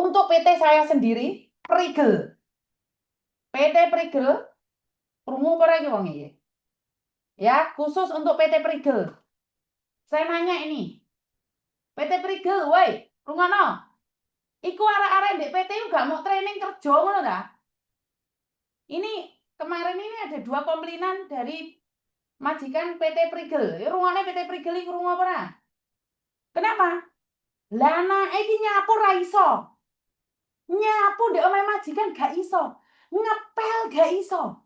untuk PT saya sendiri, Prigel. PT Prigel, krungu ora iki wong iki? Ya, khusus untuk PT Prigel. Saya nanya ini, PT Prigel, woi, rungono. Iku arek-arek di PT gak mau training kerja ngono ta? Ini kemarin ini ada 2 komplainan dari majikan PT Prigel. Rungane PT Prigel iki rungu apa ora? Kenapa? Lah anake iki nyapu ra iso. Nyapu ndek omahe majikan gak iso. Ngepel gak iso.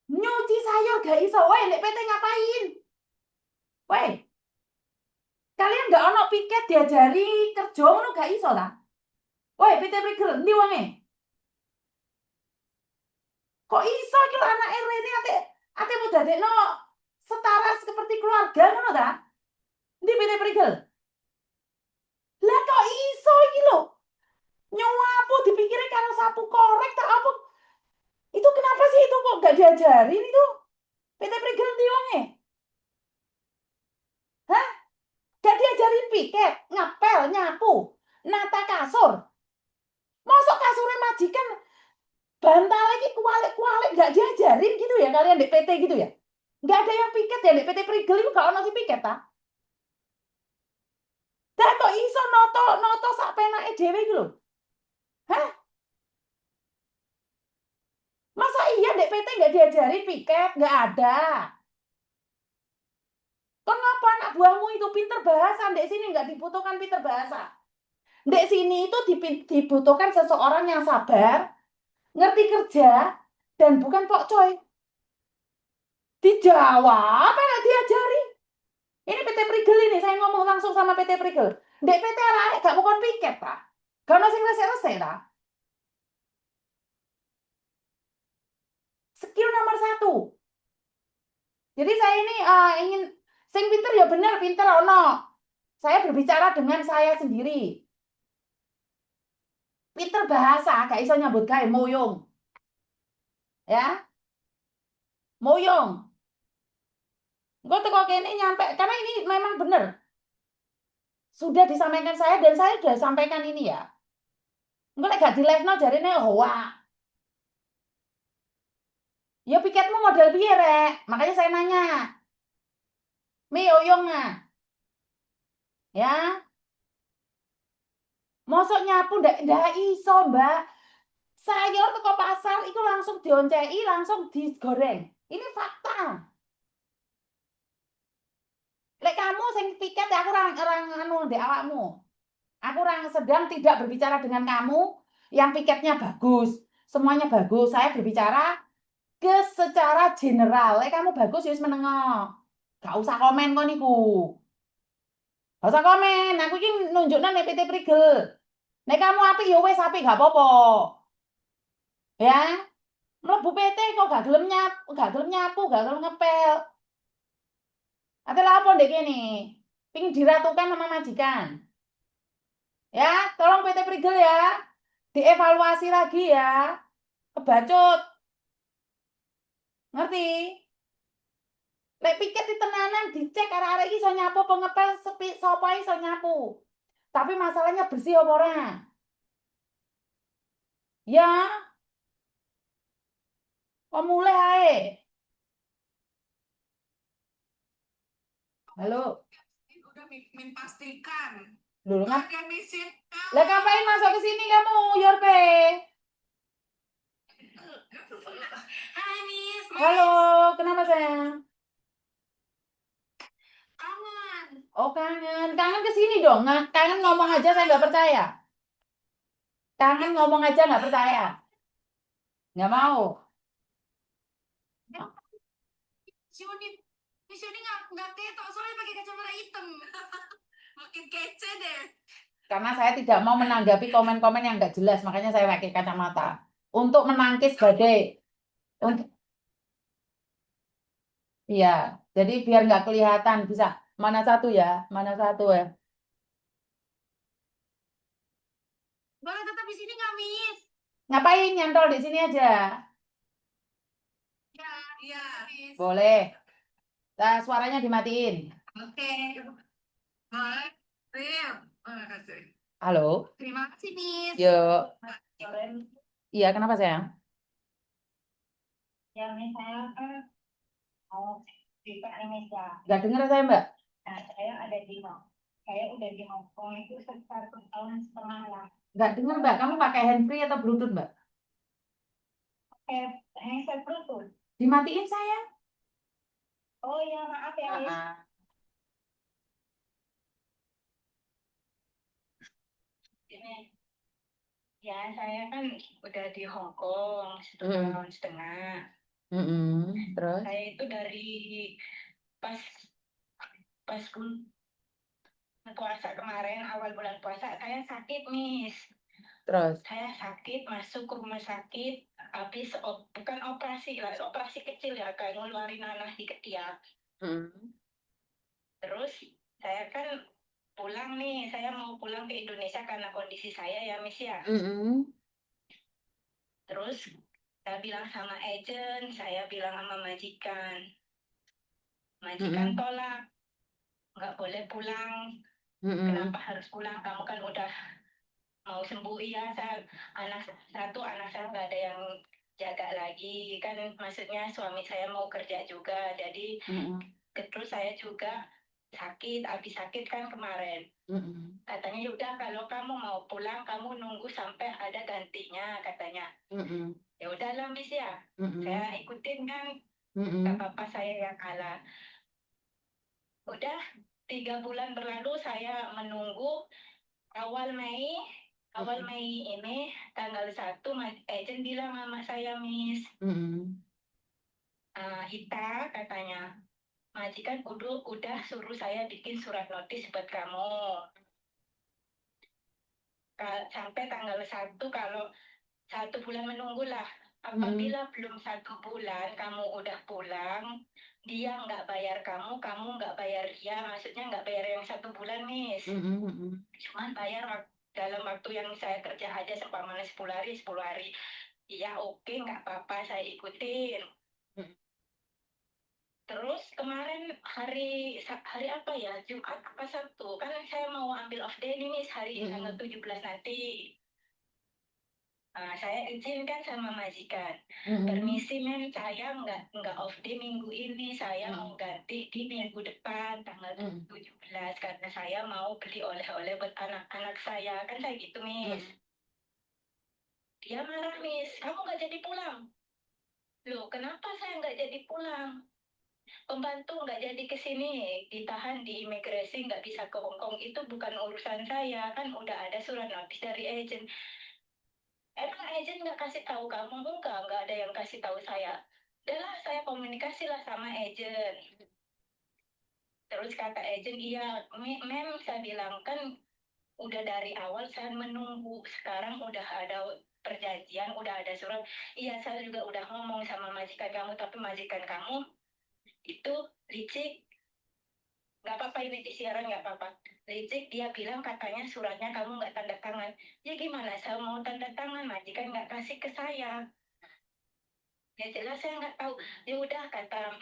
Nyuci sayur gak iso. Woi, ndek PT ngapain? Woi. Kalian gak ono piket diajari kerja ngono gak iso ta? Woi, PT Prigel endi wonge? Kok iso iki lho anake rene ate mau dadekno setara seperti keluarga ngono ta? Endi PT Prigel? Lah kok iso iki lho? Nyuapu dipikirnya karo sapu korek tak apa? Itu kenapa sih itu kok gak diajarin itu? PT Prigel endi wonge? Hah? Gak diajarin piket, ngepel, nyapu, nata kasur. Masuk kasurnya majikan bantal lagi kualik-kualik gak diajarin gitu ya kalian di PT gitu ya? Gak ada yang piket ya di PT Prigel itu gak ono si piket ta? Dah kok iso noto sak penake dhewe iki lho. Hah? Masa iya di PT gak diajari piket? Gak ada. Kenapa anak buahmu itu pinter bahasa? Di sini nggak dibutuhkan pinter bahasa. Di sini itu dibutuhkan seseorang yang sabar, ngerti kerja, dan bukan pokcoy. Dijawab, apa nggak diajari? Ini PT Prigel ini, saya ngomong langsung sama PT Prigel. Di PT arek gak mau piket, Pak. Gak mau sing resek-resek, Pak. Skill nomor 1. Jadi saya ini ingin, sing pinter ya bener, pinter ono. Saya berbicara dengan saya sendiri. Pinter bahasa, gak iso nyambut gawe moyong. Ya, moyong. Gue teko kene nyampe karena ini memang benar. Sudah disampaikan saya dan saya sudah sampaikan ini ya. Gue lek gak di live no jarine hoa. Ya piketmu model piye rek? Makanya saya nanya. Mi oyong ah. Ya. Mosok nyapu ndak iso, Mbak. Sayur teko pasar itu langsung dioncei, langsung digoreng. Ini fakta. Lek kamu sing piket ya aku orang anu ndek awakmu. Aku orang sedang tidak berbicara dengan kamu yang piketnya bagus. Semuanya bagus. Saya berbicara ke secara general. Kamu bagus ya menengok. Gak usah komen kok niku. Gak usah komen. Aku ini nunjuknya nih PT Prigel. Nek kamu api ya wes api gak apa-apa. Ya. Mlebu PT kok gak gelem nyapu, gak gelem ngepel. Adalah apa ndek kene? Ping diratukan sama majikan. Ya, tolong PT Prigel ya. Dievaluasi lagi ya. Kebacut. Ngerti? Lek piket di tenanan dicek arek-arek iki iso nyapu pengepel sepi sapa iso nyapu. Tapi masalahnya bersih apa ora? Ya, kok mulai ae. Halo. Udah min pastikan. Dulu ngap. Ada mesin. Lah ngapain masuk ke sini kamu, Yorpe? Hai Miss. Halo, kenapa sayang? Kangen. Oh kangen, kangen ke sini dong. Kangen ngomong aja saya nggak percaya. Kangen ngomong aja nggak percaya. Nggak mau. Si Uni nggak ketok soalnya pakai kacamata hitam. Makin kece deh. Karena saya tidak mau menanggapi komen-komen yang nggak jelas, makanya saya pakai kacamata. Untuk menangkis badai. Untuk, iya, jadi biar nggak kelihatan bisa. Mana satu ya? Mana satu ya? Boleh tetap di sini nggak Miss? Ngapain nyantol di sini aja? Ya, iya Miss. Boleh. Nah, suaranya dimatiin. Oke. Boleh. Real. Makasih. Halo, Terima kasih, Miss. yuk. Iya, kenapa sayang? Ya, Miss, saya kan mau cerita nih, Miss, ya. Gak dengar saya, Mbak? Nah, saya udah di Hong Kong itu sekitar 1,5 tahun lah. Gak dengar, Mbak. Kamu pakai handfree atau Bluetooth, Mbak? Pakai handset Bluetooth. Dimatiin sayang. Oh ya, maaf ya, Miss. Ah, Ini, ya, saya kan udah di Hong Kong mm, 1,5 tahun. terus, Saya itu dari pas pas puasa kemarin, awal bulan puasa, saya sakit, Miss. terus. Saya sakit, masuk ke rumah sakit, habis bukan operasi lah, operasi kecil ya, kayak ngeluarin nanah di ketiak. Mm, Terus saya kan pulang nih, saya mau pulang ke Indonesia karena kondisi saya ya, Miss ya. mm, Terus saya bilang sama agent, saya bilang sama majikan. Majikan mm, tolak, nggak boleh pulang. mm, Kenapa harus pulang? Kamu kan udah mau sembuh ya. Anak saya nggak ada yang jaga lagi. Kan maksudnya suami saya mau kerja juga. Jadi mm, terus saya juga sakit, habis sakit kan kemarin. mm, Katanya yaudah kalau kamu mau pulang, kamu nunggu sampai ada gantinya katanya. mm, Ya udahlah, Miss ya. mm, Saya ikutin kan, gak mm, apa-apa, saya yang kalah. Udah 3 bulan berlalu saya menunggu. awal Mei awal mm, Mei ini tanggal 1 agent bilang sama saya, Miss, mm, Ita katanya, majikan udah suruh saya bikin surat notis buat kamu. Sampai tanggal 1, kalau 1 bulan menunggulah. mm, Apabila belum 1 bulan kamu udah pulang, dia nggak bayar kamu, kamu nggak bayar dia. Maksudnya nggak bayar yang 1 bulan, Miss. mm, Cuman bayar dalam waktu yang saya kerja aja, seumpamanya 10 hari, 10 hari. Iya, oke, nggak apa-apa, saya ikutin. mm, Terus kemarin hari apa ya? Jumat apa Sabtu? Kan saya mau ambil off day nih, Miss, hari tanggal 17 nanti. Saya izinkan sama majikan. mm, Permisi, men, saya nggak off day minggu ini. Saya mau ganti di minggu depan, tanggal mm, 17. Karena saya mau beli oleh-oleh buat anak-anak saya. Kan saya gitu, Miss. mm, Dia marah, Miss. Kamu nggak jadi pulang. Loh, kenapa saya nggak jadi pulang? Pembantu nggak jadi ke sini, ditahan di imigrasi, nggak bisa ke Hong Kong. Itu bukan urusan saya. Kan udah ada surat notis dari agent. Emang agent nggak kasih tahu kamu? Nggak ada yang kasih tahu saya. Udahlah, saya komunikasi lah sama agent. Terus kata agent, iya, mem, saya bilang kan udah dari awal saya menunggu. Sekarang udah ada perjanjian, udah ada surat. Iya, saya juga udah ngomong sama majikan kamu, tapi majikan kamu itu licik. Nggak apa-apa, ini di siaran nggak apa-apa. Licik, dia bilang katanya suratnya kamu nggak tanda tangan. Ya gimana saya mau tanda tangan, majikan nggak kasih ke saya. Ya jelas saya nggak tahu. Ya udah, kata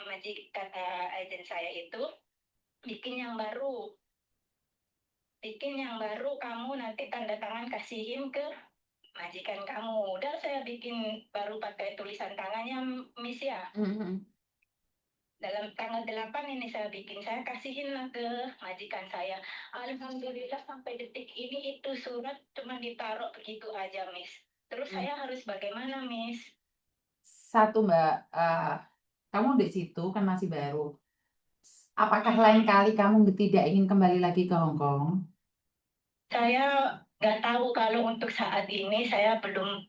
agent saya itu, bikin yang baru. Bikin yang baru, kamu nanti tanda tangan kasihin ke majikan kamu. Udah, saya bikin baru pakai tulisan tangannya, Miss ya. mm, Dalam tanggal 8 ini saya bikin, saya kasihin lah ke majikan saya. Alhamdulillah sampai detik ini itu surat cuma ditaruh begitu aja, Miss. Terus mm. saya harus bagaimana, Miss? Satu, Mbak. Kamu di situ kan masih baru. Apakah lain Mm-mm. kali kamu tidak ingin kembali lagi ke Hong Kong? Saya nggak tahu, kalau untuk saat ini saya belum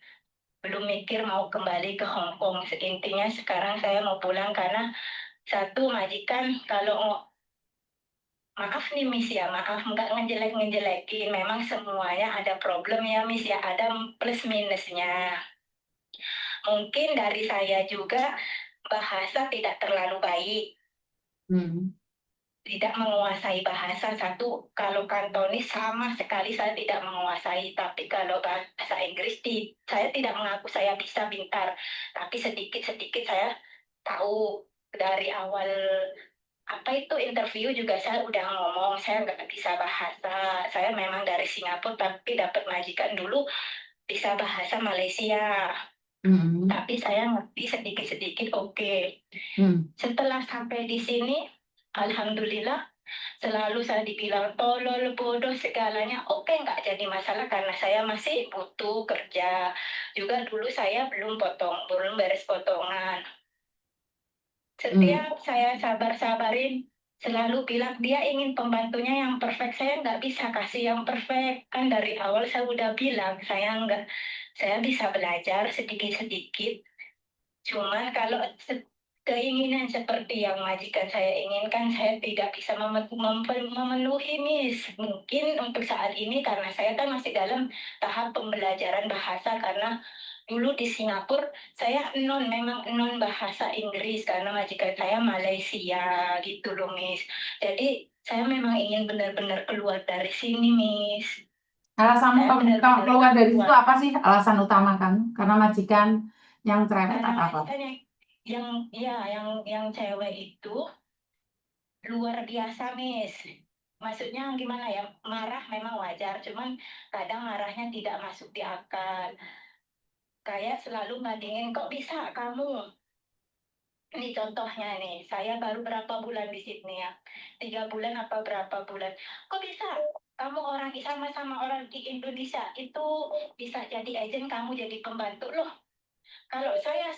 belum mikir mau kembali ke Hong Kong. Intinya sekarang saya mau pulang karena satu, majikan kalau maaf nih, Miss ya, maaf nggak ngejelek-ngejelekin. Memang semuanya ada problem ya, Miss ya, ada plus minusnya. Mungkin dari saya juga bahasa tidak terlalu baik, Hmm. tidak menguasai bahasa. Satu, kalau Kantonis sama sekali saya tidak menguasai, tapi kalau bahasa Inggris saya tidak mengaku saya bisa pintar, tapi sedikit-sedikit saya tahu. Dari awal apa itu interview juga saya udah ngomong, saya nggak bisa bahasa. Saya memang dari Singapura tapi dapat majikan dulu bisa bahasa Malaysia. Tapi saya ngerti sedikit-sedikit oke. Setelah sampai di sini, alhamdulillah selalu saya dibilang tolol, bodoh, segalanya. Oke, nggak jadi masalah karena saya masih butuh kerja. Juga dulu saya belum beres potongan. Setiap saya sabar-sabarin, selalu bilang dia ingin pembantunya yang perfect. Saya nggak bisa kasih yang perfect. Kan dari awal saya udah bilang, saya bisa belajar sedikit-sedikit. Cuman kalau keinginan seperti yang majikan saya inginkan, saya tidak bisa memenuhi, Miss. Mungkin untuk saat ini karena saya kan masih dalam tahap pembelajaran bahasa karena dulu di Singapura saya memang non bahasa Inggris karena majikan saya Malaysia gitu loh, Miss. Jadi saya memang ingin benar-benar keluar dari sini, Miss. Alasanmu Saya kamu benar-benar keluar dari situ keluar. apa sih? Alasan utama kamu? Karena majikan yang cerewet Karena atau apa? majikan yang cewek itu luar biasa, Miss. Maksudnya gimana ya? Marah memang wajar, cuman kadang marahnya tidak masuk di akal. Kayak selalu bandingin, kok bisa kamu? Ini contohnya nih, saya baru berapa bulan di Sydney ya? 3 bulan apa berapa bulan? Kok bisa? Kamu orang sama-sama orang di Indonesia itu bisa jadi agent, kamu jadi pembantu loh. Kalau saya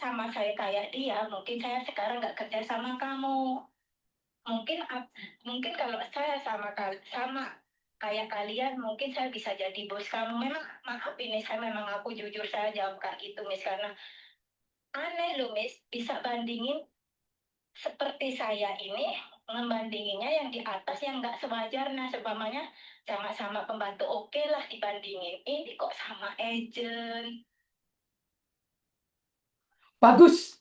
kayak dia, mungkin saya sekarang nggak kerja sama kamu. Mungkin mungkin kalau saya sama kayak kalian, mungkin saya bisa jadi bos kamu. Memang maaf ini saya memang aku jujur saya jawab kayak gitu, Miss, karena aneh loh, Miss, bisa bandingin seperti saya ini membandinginya yang di atas yang nggak sewajarnya. Sebamanya sama-sama pembantu oke lah dibandingin, ini kok sama agent. Bagus,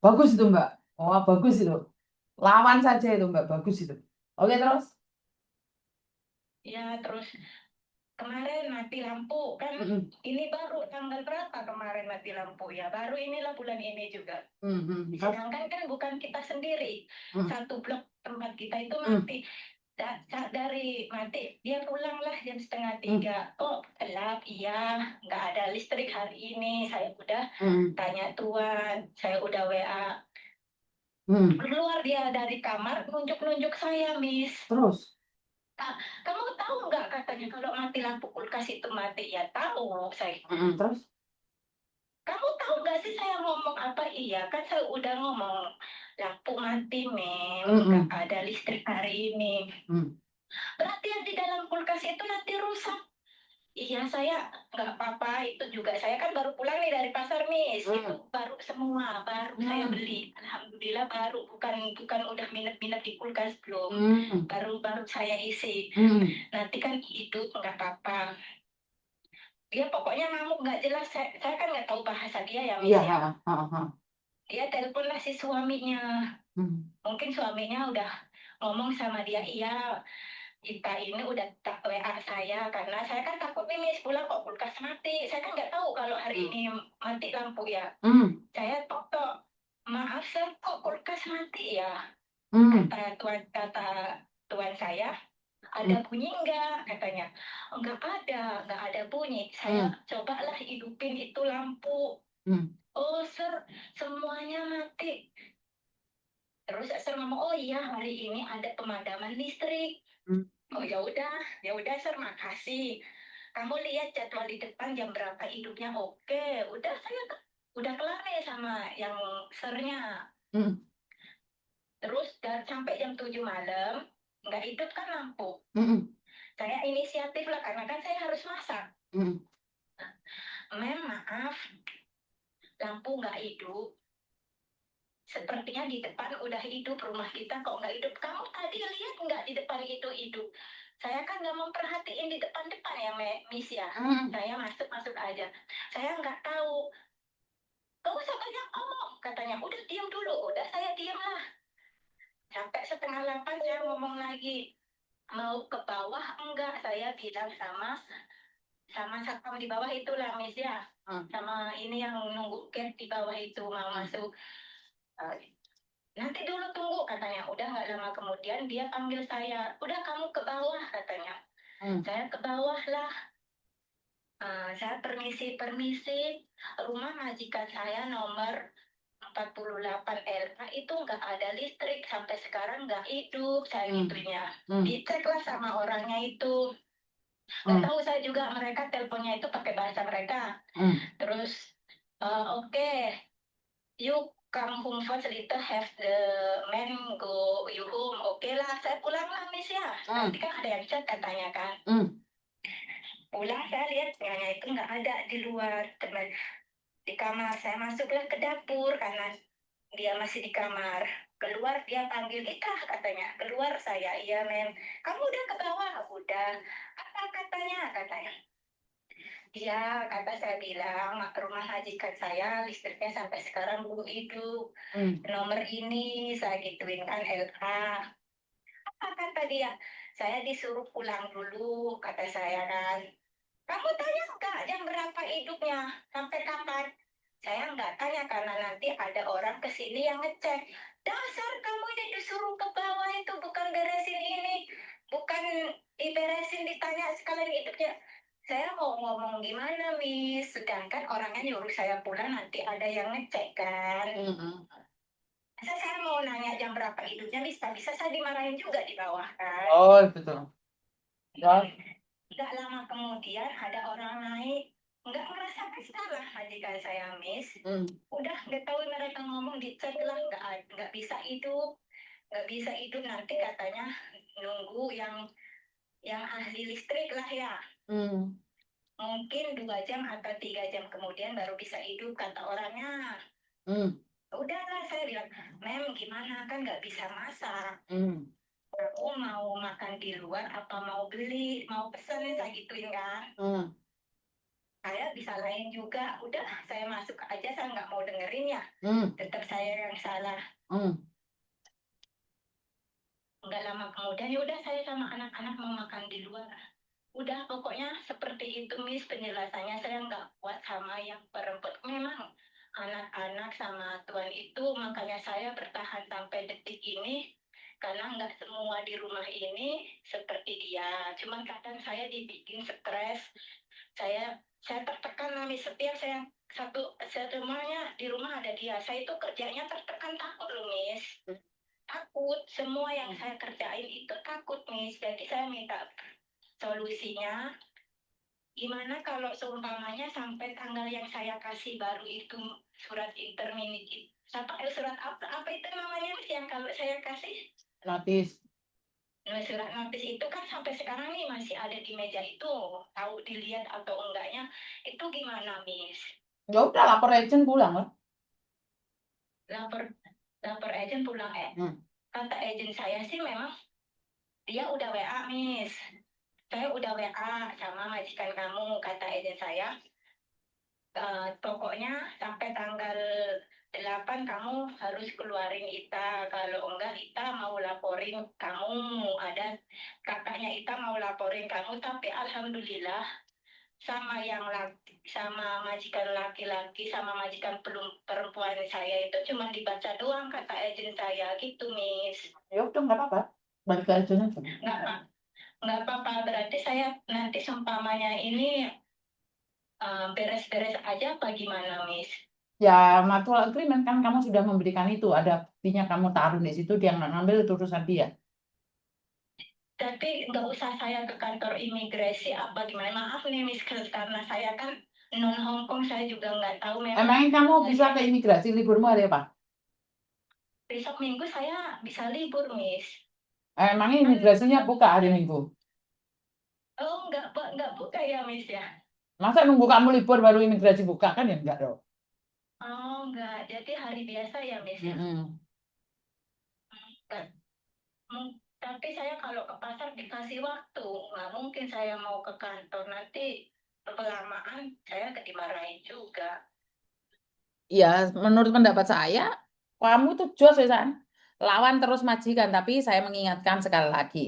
bagus itu Mbak. Oh, bagus itu. Lawan saja itu Mbak, bagus itu. Oke terus. Ya terus kemarin mati lampu kan, Mm-mm. ini baru tanggal berapa kemarin mati lampu ya, baru inilah bulan ini juga. Terus. Sedangkan kan bukan kita sendiri, Mm. satu blok tempat kita itu Mm. mati. Dari mati dia pulanglah jam 2:30. Oh gelap, iya, nggak ada listrik hari ini. Saya udah tanya tuan, saya udah WA. Keluar dia dari kamar, nunjuk-nunjuk saya, Miss. Terus. Kamu tahu nggak, katanya, kalau mati lampu kulkas itu mati? Ya tahu saya. Terus. Kamu tahu nggak sih saya ngomong apa? Iya kan saya udah ngomong lampu mati, men, nggak ada listrik hari ini. Berarti yang di dalam kulkas itu nanti rusak. Iya, saya nggak apa-apa. Itu juga saya kan baru pulang nih dari pasar, Miss. Itu baru semua, baru saya beli. Alhamdulillah baru, bukan udah minat-minat di kulkas belum. Baru saya isi. Nanti kan hidup nggak apa-apa. Dia pokoknya ngamuk nggak jelas. Saya kan nggak tahu bahasa dia ya, Miss. Iya. Dia teleponlah si suaminya. Mungkin suaminya udah ngomong sama dia, iya, kita ini udah tak WA saya karena saya kan takut nih, Miss, pulang kok kulkas mati. Saya kan nggak tahu kalau hari ini mati lampu ya. Saya tok, maaf sir, kok kulkas mati ya? Kata tuan saya, ada bunyi enggak? Katanya, enggak ada bunyi. Saya cobalah hidupin itu lampu. Oh sir, semuanya mati. Terus saya ngomong, oh iya, hari ini ada pemadaman listrik. Oh ya udah sir, makasih. Kamu lihat jadwal di depan jam berapa hidupnya? Oke, udah saya udah kelar nih sama yang sernya. Terus sampai jam 7 malam nggak hidup kan lampu. Saya inisiatif lah karena kan saya harus masak. Maaf, lampu nggak hidup. Sepertinya di depan udah hidup, rumah kita kok nggak hidup. Kamu tadi lihat nggak di depan itu hidup? Saya kan nggak memperhatiin di depan-depan ya, Miss ya. Saya masuk aja. Saya nggak tahu. Gak usah banyak ngomong, katanya. Udah diam dulu. Udah saya diam lah. Sampai 7:30 saya ngomong lagi. Mau ke bawah enggak? Saya bilang sama satpam di bawah itulah, Miss ya. Sama ini yang nunggu gate di bawah itu mau masuk. Nanti dulu tunggu katanya. Udah nggak lama kemudian dia panggil saya. Udah kamu ke bawah katanya. Hmm. Saya ke bawah lah. Saya permisi. Rumah majikan saya nomor 48 LA itu nggak ada listrik. Sampai sekarang nggak hidup. Saya Hmm. gitunya. Hmm. Diceklah sama orangnya itu. Nggak Hmm. tahu saya juga mereka teleponnya itu pakai bahasa mereka. Hmm. Terus, oke, you come home first, later have the man go you home. Oke lah, saya pulang lah, Miss ya. Nanti Hmm. kan ada yang chat katanya kan. Hmm. Pulang saya lihat nyonya itu nggak ada di luar. Di kamar saya masuklah ke dapur karena dia masih di kamar. Keluar dia panggil Ika katanya. Keluar saya, iya men. Kamu udah ke bawah? Udah. Apa katanya? Iya, kata saya bilang, rumah majikan saya listriknya sampai sekarang belum hidup. Hmm. Nomor ini saya gituin kan LA. Apa kata dia? Saya disuruh pulang dulu, kata saya kan. Kamu tanya enggak jam berapa hidupnya? Sampai kapan? Saya enggak tanya karena nanti ada orang kesini yang ngecek. Dasar kamu ini disuruh ke bawah itu bukan beresin ini. Bukan diberesin ditanya sekalian hidupnya. Saya mau ngomong gimana, Miss? Sedangkan orangnya nyuruh saya pulang nanti ada yang ngecek kan. Hmm. Masa saya mau nanya jam berapa hidupnya, bisa saya dimarahin juga di bawah kan. Oh, itu tuh. Ya. Nggak lama kemudian ada orang naik, nggak merasa bersalah majikan saya, Miss. Hmm. Udah nggak tahu mereka ngomong dicek lah, nggak bisa hidup, nanti katanya nunggu yang ahli listrik lah ya. Hmm. Mungkin 2 jam atau 3 jam kemudian baru bisa hidup kata orangnya. Hmm. Udahlah saya bilang, Mem gimana kan nggak bisa masak. Hmm. Aku mau makan di luar apa mau beli, mau pesen saya gituin kan. Hmm. Saya bisa lain juga. Udah saya masuk aja, saya nggak mau dengerin ya. Hmm. Tetap saya yang salah. Hmm. Nggak lama kemudian ya udah saya sama anak-anak mau makan di luar. Udah pokoknya seperti itu, Miss, penjelasannya. Saya nggak kuat sama yang perempuan. Memang anak-anak sama tuan itu, makanya saya bertahan sampai detik ini. Karena nggak semua di rumah ini seperti dia. Cuman kadang saya dibikin stres. Saya tertekan, Miss. Setiap saya rumahnya di rumah ada dia. Saya itu kerjanya tertekan, takut loh, Miss. Takut. Semua yang saya kerjain itu takut, Miss. Jadi saya minta solusinya. Gimana kalau seumpamanya sampai tanggal yang saya kasih baru itu surat intermediate, surat apa itu namanya, Miss, yang kalau saya kasih. Notis. Surat notis itu kan sampai sekarang nih masih ada di meja itu. Tahu dilihat atau enggaknya itu gimana, Miss? Ya udah lapor agent pulang lah. Lapor lapor agent pulang. Hmm. Kata agent saya sih memang dia udah WA, Miss. Saya udah WA sama majikan kamu, kata agent saya. Pokoknya sampai tanggal 8 kamu harus keluarin Ita. Kalau enggak Ita mau laporin kamu. Ada kakaknya Ita mau laporin kamu. Tapi alhamdulillah sama yang laki, sama majikan laki-laki, sama majikan perempuan saya itu cuma dibaca doang kata agent saya gitu, Miss. Ya udah nggak apa-apa. Balik ke agent aja. Nggak apa-apa, berarti saya nanti seumpamanya ini beres-beres aja apa gimana, Miss? Ya, mutual agreement kan kamu sudah memberikan itu. Ada buktinya kamu taruh di situ, dia nggak ngambil itu urusan dia. Tapi nggak usah saya ke kantor imigrasi apa gimana. Maaf nih, Miss, karena saya kan non Hong Kong, saya juga nggak tahu memang. Emangnya kamu bisa ke imigrasi liburmu hari apa? Besok Minggu saya bisa libur, Miss. Emangnya imigrasinya buka hari Minggu? Oh, nggak buka ya, Miss ya? Masa nunggu kamu libur baru imigrasi buka kan ya enggak dong? Oh, nggak. Jadi hari biasa ya, Miss ya? Mm-mm. Tapi saya kalau ke pasar dikasih waktu. Nggak mungkin saya mau ke kantor. Nanti kelamaan saya dimarahin juga. Ya, menurut pendapat saya, kamu itu jos ya, San. Lawan terus majikan, tapi saya mengingatkan sekali lagi.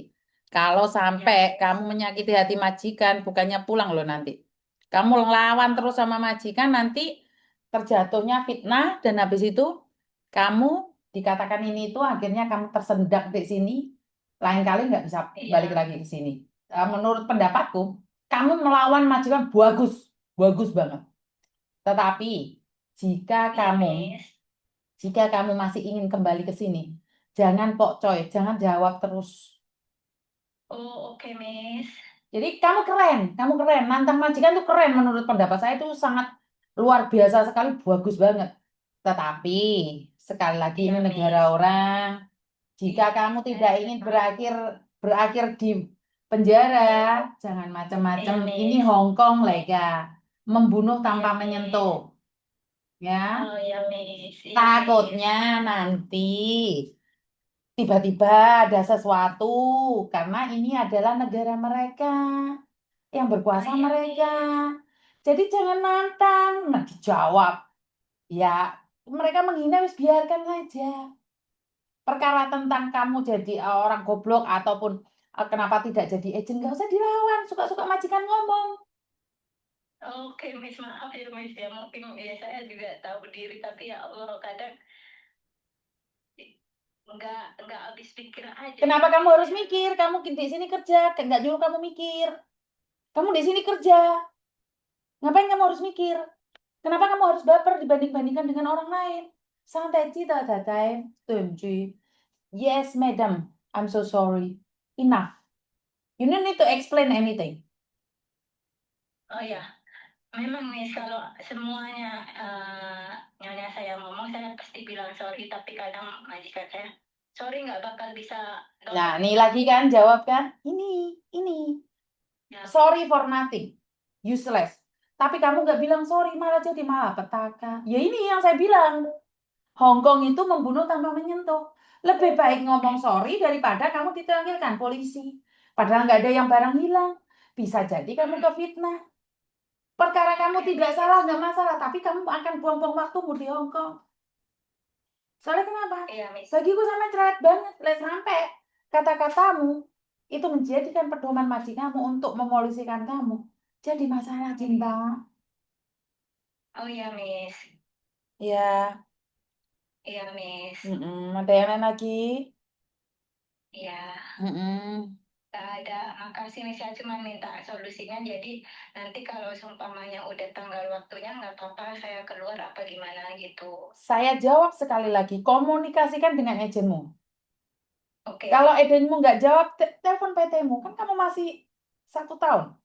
Kalau sampai Ya, kamu menyakiti hati majikan, bukannya pulang loh nanti. Kamu lawan oh, terus sama majikan, nanti terjatuhnya fitnah, dan habis itu kamu dikatakan ini itu akhirnya kamu tersendak di sini, lain kali nggak bisa balik Iya. lagi ke sini. Menurut pendapatku, kamu melawan majikan bagus, bagus banget. Tetapi jika Iya, kamu Miss. jika kamu masih ingin kembali ke sini, jangan pokcoy, jangan jawab terus. Oh, oke, Miss. Jadi kamu keren, mantan majikan tuh keren menurut pendapat saya itu sangat luar biasa sekali, bagus banget. Tetapi sekali lagi ini Iya, negara Miss. orang. Jika Iya, kamu tidak saya ingin paham. berakhir di penjara, jangan macam-macam. Iya, Ini Miss. Hong Kong, Lega. Membunuh tanpa Iya, menyentuh, Miss. ya. Oh, iya, Miss. Iya, Miss. Takutnya nanti tiba-tiba ada sesuatu karena ini adalah negara mereka, yang Oh, berkuasa iya, mereka. Miss. Jadi jangan nantang. Nah, dijawab. Ya, mereka menghina wis biarkan saja. Perkara tentang kamu jadi orang goblok ataupun kenapa tidak jadi agent nggak usah dilawan. Suka-suka majikan ngomong. Oke, Miss. Maaf ya, Miss. Ya, mungkin ya saya juga tahu diri, tapi ya Allah, kadang nggak habis pikir aja Kenapa gitu, kamu Miss harus ya. mikir? Kamu di sini kerja, nggak nyuruh kamu mikir. Kamu di sini kerja, ngapain kamu harus mikir? Kenapa kamu harus baper dibanding-bandingkan dengan orang lain? Santai cita datai, tunjuk. Yes, madam, I'm so sorry. Enough. You don't need to explain anything. Oh ya, memang Miss, kalau semuanya nyonya saya ngomong, saya pasti bilang sorry, tapi kadang majikan saya, sorry nggak bakal bisa Nah, nolongin nih lagi kamu. kan jawab kan? Ini. Ya, Sorry for nothing. Useless. Tapi kamu nggak bilang sorry, malah jadi malapetaka. Ya ini yang saya bilang. Hong Kong itu membunuh tanpa menyentuh. Lebih baik ngomong sorry daripada kamu dipanggilkan polisi. Padahal nggak ada yang barang hilang. Bisa jadi kamu kefitnah. Perkara kamu oke tidak Miss. salah, nggak masalah. Tapi kamu akan buang-buang waktumu di Hong Kong. Soalnya kenapa? Iya Miss. Bagiku sama cerewet banget. Lihat sampai kata-katamu itu menjadikan pedoman majikanmu untuk memolisikan kamu. Jadi masalah cinta. Oh iya Miss. Ya, Iya Miss. ada yang lain lagi? Iya. Mm-mm. Nggak ada, makasih nih, saya cuma minta solusinya. Jadi nanti kalau seumpamanya udah tanggal waktunya, nggak apa-apa saya keluar apa gimana gitu. Saya jawab sekali lagi, komunikasikan dengan agenmu. Oke. Kalau agenmu nggak jawab, telepon PT-mu. Kan kamu masih 1 tahun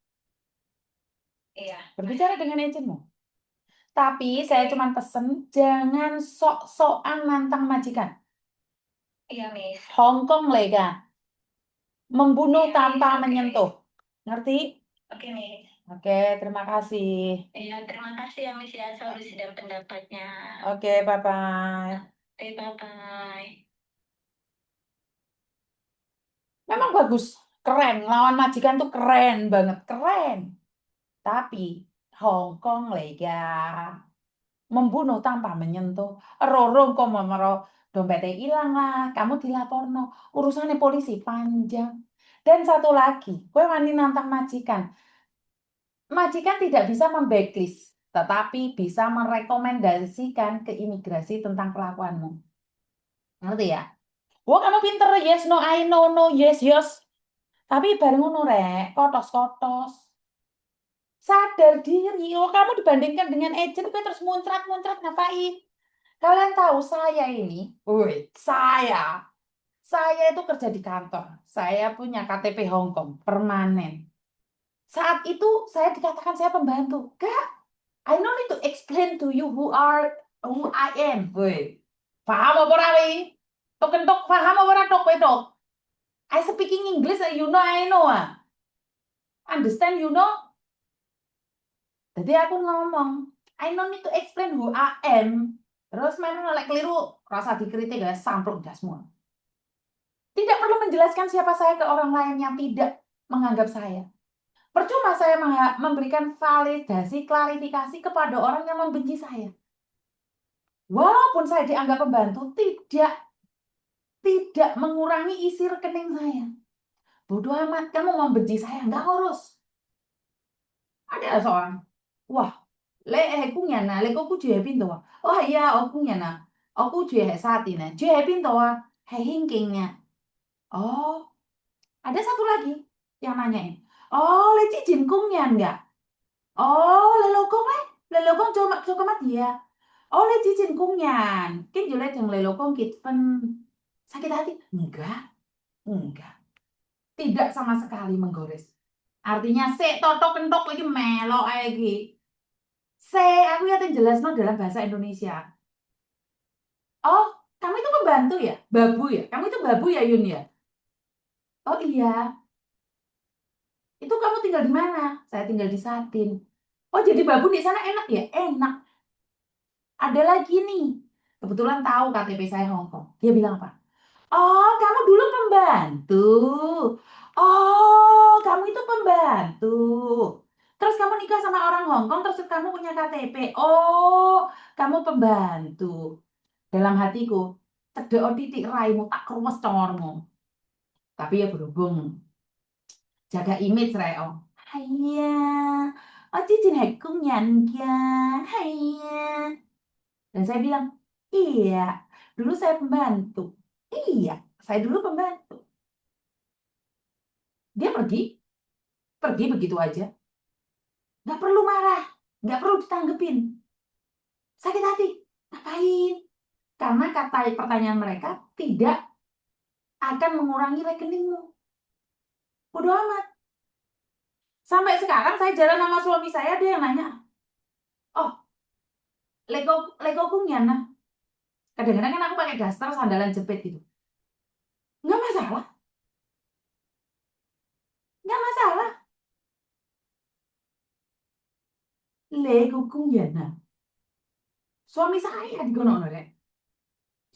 Iya, berbicara masih. dengan agenmu. Tapi saya Oke. cuma pesen, jangan sok-sokan nantang majikan. Iya Miss. Hong Kong lega, membunuh Iya Miss, tanpa oke. menyentuh. Ngerti? Oke Miss. Oke, terima kasih. Iya, terima kasih ya Miss ya, solusi dan pendapatnya. Oke, bye-bye. Oke, bye-bye. Memang bagus, keren. Lawan majikan tuh keren banget, keren. Tapi Hong Kong lega, membunuh tanpa menyentuh. Rorong kok memero dompetnya hilang lah, kamu dilaporno. Urusannya polisi panjang. Dan satu lagi, gue wani nantang majikan. Majikan tidak bisa memblacklist, tetapi bisa merekomendasikan ke imigrasi tentang kelakuanmu. Ngerti ya? Wah, kamu pinter, yes, no, I know, no, yes, yes. Tapi bareng ngono rek, kotos-kotos. Sadar diri, oh kamu dibandingkan dengan agent, gue terus muncrat-muncrat ngapain? Kalian tahu saya ini, woi, saya itu kerja di kantor. Saya punya KTP Hong Kong, permanen. Saat itu saya dikatakan saya pembantu. Gak, I no need to explain to you who I am. Woi, paham apa ora wi? Tok kentok paham apa ora tok wedok? I speaking English, you know I know. Understand, you know? Jadi aku ngomong, I no need to explain who I am. Terus main oleh keliru, rasa dikritik ya, sampluk dah semua. Tidak perlu menjelaskan siapa saya ke orang lain yang tidak menganggap saya. Percuma saya memberikan validasi, klarifikasi kepada orang yang membenci saya. Walaupun saya dianggap pembantu, tidak mengurangi isi rekening saya. Bodoh amat, kamu membenci saya, nggak ngurus. Ada seorang, wah, le aku nyana, le kok kudu ya pintu. Oh iya, aku nyana. 我估住係沙甸啊，住喺邊度啊？係興敬啊。Oh, ada satu lagi yang nanyain. Oh, Leci Jin Kungyan nggak? Oh, Lelokong Lelokong cho cho mắt dia. Oh, Leci Jin Kungyan. Cái jelek yang Lelokong Kitpen. Sakit hati? Enggak. Tidak sama sekali menggores. Artinya, se totok kentok lagi melok lagi. Se, aku yakin jelas no dalam bahasa Indonesia. Oh, kamu itu pembantu ya? Babu ya? Kamu itu babu ya, Yun ya? Oh iya, itu kamu tinggal di mana? Saya tinggal di Satin. Oh, jadi babu di sana enak ya? Enak. Ada lagi nih. Kebetulan tahu KTP saya Hong Kong. Dia bilang apa? Oh, kamu dulu pembantu. Oh, kamu itu pembantu. Terus kamu nikah sama orang Hong Kong, terus kamu punya KTP. Oh, kamu pembantu. Dalam hatiku, cedek titik raimu tak kerumes congormu. Tapi ya berhubung jaga image Reo. Haiya, oh cincin hekung ya, haiya. Dan saya bilang, iya, dulu saya pembantu. Iya, saya dulu pembantu. Dia pergi begitu aja. Nggak perlu marah, nggak perlu ditanggepin. Sakit hati, ngapain? Karena kata pertanyaan mereka tidak akan mengurangi rekeningmu. Bodoh amat. Sampai sekarang saya jalan sama suami saya, dia yang nanya, oh, Lego kungnya nah. Kadang-kadang kan aku pakai daster sandalan jepit gitu. Nggak masalah, nggak masalah. Lego kungnya nah. Suami saya di kono rek.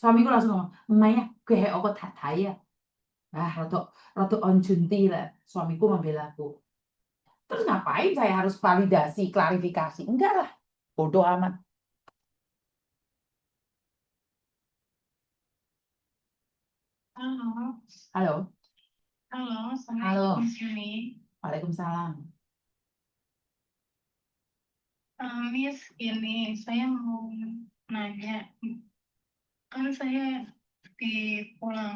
Suamiku langsung ngomong, "Maya, kayak apa tak ya?" Ah, rotok onjunti lah. Suamiku membela aku. Terus ngapain saya harus validasi, klarifikasi? Enggak lah. Bodoh amat. Halo, Halo. halo, Halo. Assalamualaikum Yuni. Waalaikumsalam. Miss, ini saya mau nanya, kan saya di pulang